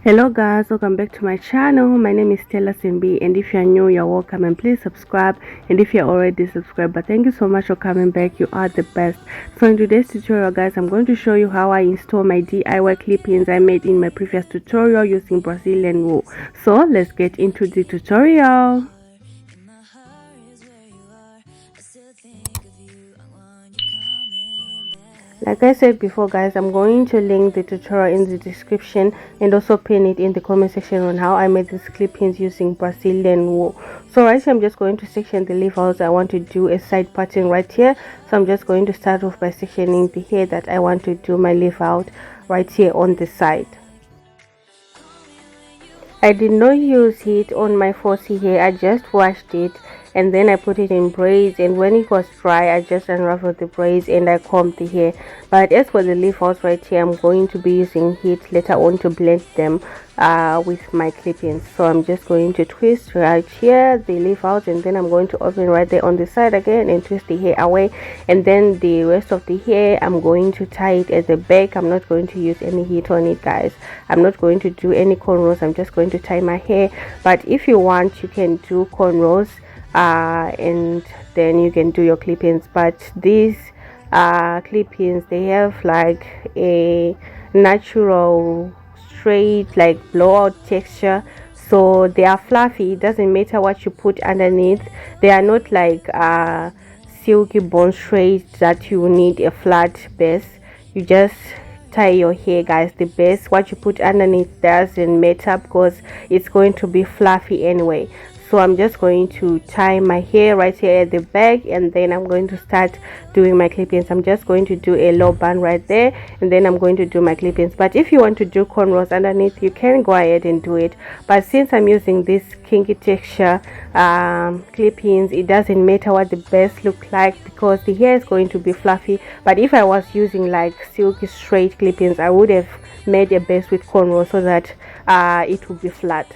Hello guys, welcome back to my channel. My name is Stella Simbi, and if you're new, you're welcome, and please subscribe. And if you're already subscribed, but thank you so much for coming back. You are the best. So in today's tutorial guys, I'm going to show you how I install my DIY clip-ins I made in my previous tutorial using Brazilian wool. So let's get into the tutorial. Like I said before guys, I'm going to link the tutorial in the description and also pin it in the comment section on how I made these clip-ins using Brazilian wool. So right here I'm just going to section the leaf out. I want to do a side parting right here, so I'm just going to start off by sectioning the hair that I want to do my leaf out right here on the side. I did not use heat on my 4C hair. I just washed it and then I put it in braids, and when it was dry I just unraveled the braids and I combed the hair. But as for the leaf outs right here, I'm going to be using heat later on to blend them with my clip-ins. So I'm just going to twist right here the leaf out, and then I'm going to open right there on the side again and twist the hair away, and then the rest of the hair I'm going to tie it at the back. I'm not going to use any heat on it guys. I'm not going to do any cornrows. I'm just going to tie my hair. But if you want, you can do cornrows and then you can do your clip-ins. But these clip-ins, they have like a natural straight like blowout texture, so they are fluffy. It doesn't matter what you put underneath. They are not like silky bone straight that you need a flat base. You just tie your hair guys. The base, what you put underneath, doesn't matter because it's going to be fluffy anyway. So I'm just going to tie my hair right here at the back, and then I'm going to start doing my clip-ins. I'm just going to do a low bun right there, and then I'm going to do my clip-ins. But if you want to do cornrows underneath, you can go ahead and do it. But since I'm using this kinky texture clip-ins, it doesn't matter what the base look like because the hair is going to be fluffy. But if I was using like silky straight clip-ins, I would have made a base with cornrows so that it would be flat.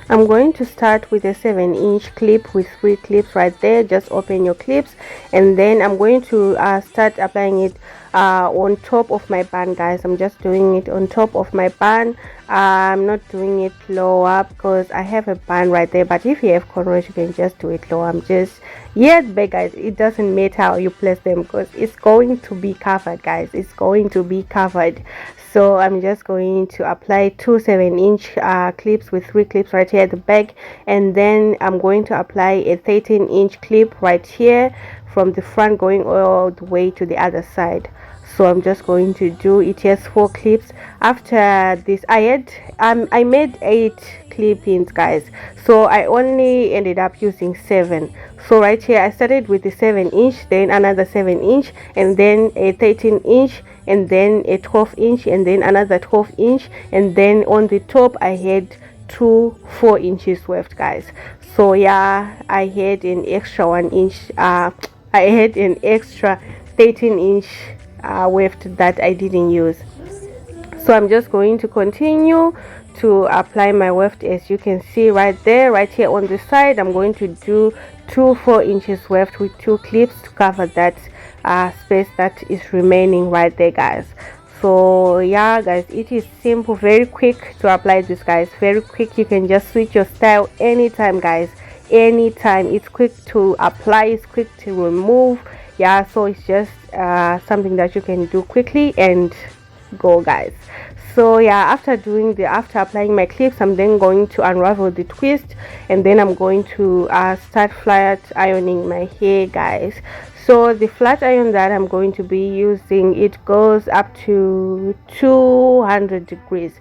I'm going to start with a 7-inch clip with 3 clips right there. Just open your clips, and then I'm going to start applying it on top of my bun guys. I'm just doing it on top of my bun. I'm not doing it lower because I have a bun right there, but if you have cornrows you can just do it lower. I'm just but guys, it doesn't matter how you place them because it's going to be covered guys. It's going to be covered. So I'm just going to apply 2 7-inch clips with 3 clips right here at the back, and then I'm going to apply a 13-inch clip right here from the front going all the way to the other side. So I'm just going to do it. Has 4 clips. After this I made 8 clip-ins guys, so I only ended up using 7. So right here I started with the 7-inch, then another 7-inch, and then a 13-inch, and then a 12-inch, and then another 12-inch, and then on the top I had 2 4-inches left guys. So yeah, I had an extra 1 inch. I had an extra 13-inch weft that I didn't use. So I'm just going to continue to apply my weft. As you can see right there, right here on the side, I'm going to do 2 4-inches weft with 2 clips to cover that space that is remaining right there guys. So yeah guys, it is simple, very quick to apply this guys, very quick. You can just switch your style anytime guys, anytime. It's quick to apply, it's quick to remove. Yeah, so it's just something that you can do quickly and go guys. So yeah, after applying my clips, I'm then going to unravel the twist, and then I'm going to start flat ironing my hair guys. So the flat iron that I'm going to be using, it goes up to 200 degrees,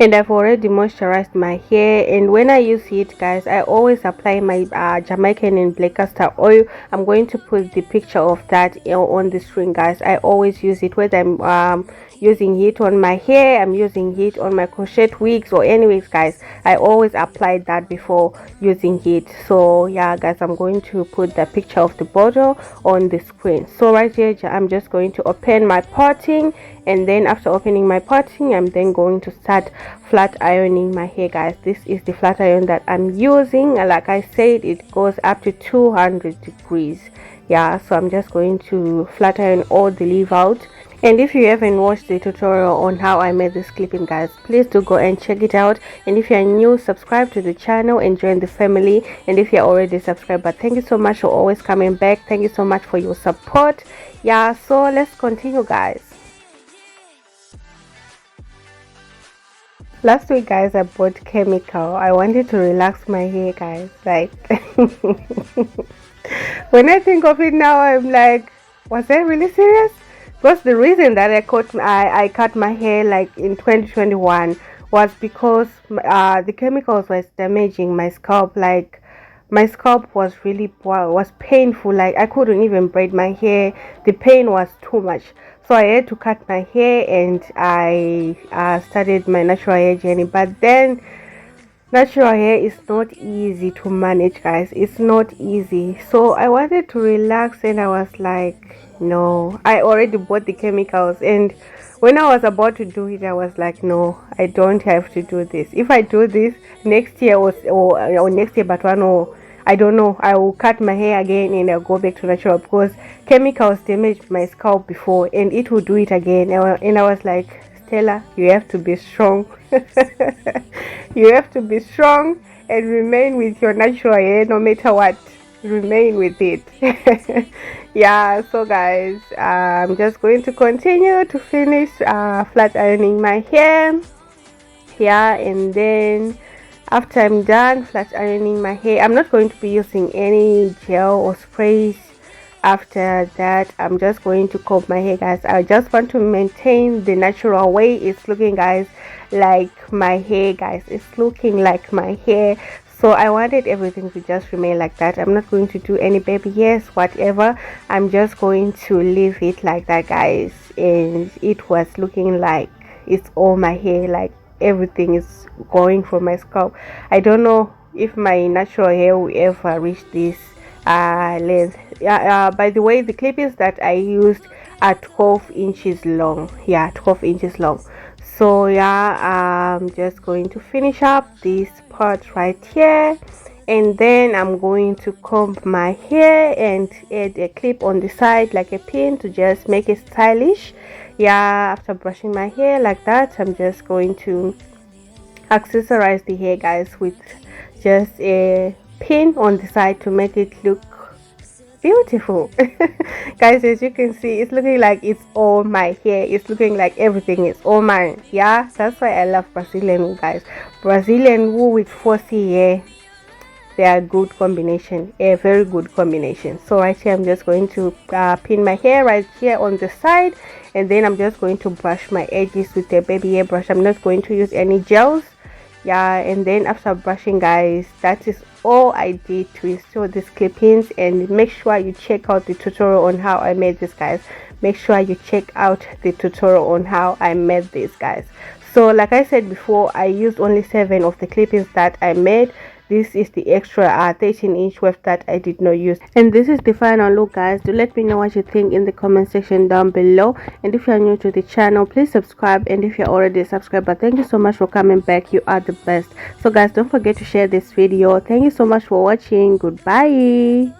and I've already moisturized my hair. And when I use heat guys, I always apply my Jamaican and black castor oil. I'm going to put the picture of that on the screen guys. I always use it whether I'm using heat on my hair, I'm using heat on my crochet wigs, or anyways guys, I always apply that before using heat. So yeah guys, I'm going to put the picture of the bottle on the screen. So right here I'm just going to open my potting, and then after opening my potting, I'm then going to start flat ironing my hair guys. This is the flat iron that I'm using. Like I said, it goes up to 200 degrees. Yeah, so I'm just going to flat iron all the leaf out, And if you haven't watched the tutorial on how I made this clipping, guys, please do go and check it out. And if you're new, subscribe to the channel and join the family. And if you're already subscribed, but thank you so much for always coming back. Thank you so much for your support. Yeah, so let's continue, guys. Last week, guys, I bought chemical. I wanted to relax my hair, guys. Like when I think of it now, I'm like, was I really serious? Because the reason that I cut my hair like in 2021 was because the chemicals was damaging my scalp. Like my scalp was really was painful. Like I couldn't even braid my hair. The pain was too much. So I had to cut my hair, and I started my natural hair journey. But then natural hair is not easy to manage, guys. It's not easy. So I wanted to relax, and I was like, no, I already bought the chemicals. And when I was about to do it, I was like, no, I don't have to do this. If I do this next year or next year, but one, or I don't know, I will cut my hair again and I'll go back to natural, because chemicals damaged my scalp before and it will do it again. And I was like, Stella, you have to be strong. You have to be strong and remain with your natural hair no matter what. Remain with it. Yeah, so guys, I'm just going to continue to finish flat ironing my hair. Yeah, and then after I'm done flat ironing my hair, I'm not going to be using any gel or sprays. After that, I'm just going to comb my hair, guys. I just want to maintain the natural way it's looking, guys. Like my hair, guys, it's looking like my hair. So I wanted everything to just remain like that. I'm not going to do any baby hairs, whatever. I'm just going to leave it like that, guys. And it was looking like it's all my hair, like everything is going from my scalp. I don't know if my natural hair will ever reach this length. By the way, the clippings that I used are 12 inches long. Yeah, 12 inches long. So yeah, I'm just going to finish up this part right here, and then I'm going to comb my hair and add a clip on the side like a pin to just make it stylish. Yeah, after brushing my hair like that, I'm just going to accessorize the hair, guys, with just a pin on the side to make it look beautiful. Guys, as you can see, it's looking like it's all my hair. It's looking like everything is all mine. Yeah, that's why I love Brazilian wool, guys. Brazilian wool with 4C hair, they are a good combination, a very good combination. So right here, I'm just going to pin my hair right here on the side, and then I'm just going to brush my edges with a baby hair brush. I'm not going to use any gels. Yeah, and then after brushing, guys, that is all I did to install these clip-ins. And make sure you check out the tutorial on how I made this, guys. Make sure you check out the tutorial on how I made this, guys. So like I said before, I used only 7 of the clip-ins that I made. This is the extra 13-inch weft that I did not use, and this is the final look, guys. Do let me know what you think in the comment section down below. And if you are new to the channel, please subscribe, and if you're already a subscriber, thank you so much for coming back. You are the best. So guys, don't forget to share this video. Thank you so much for watching. Goodbye.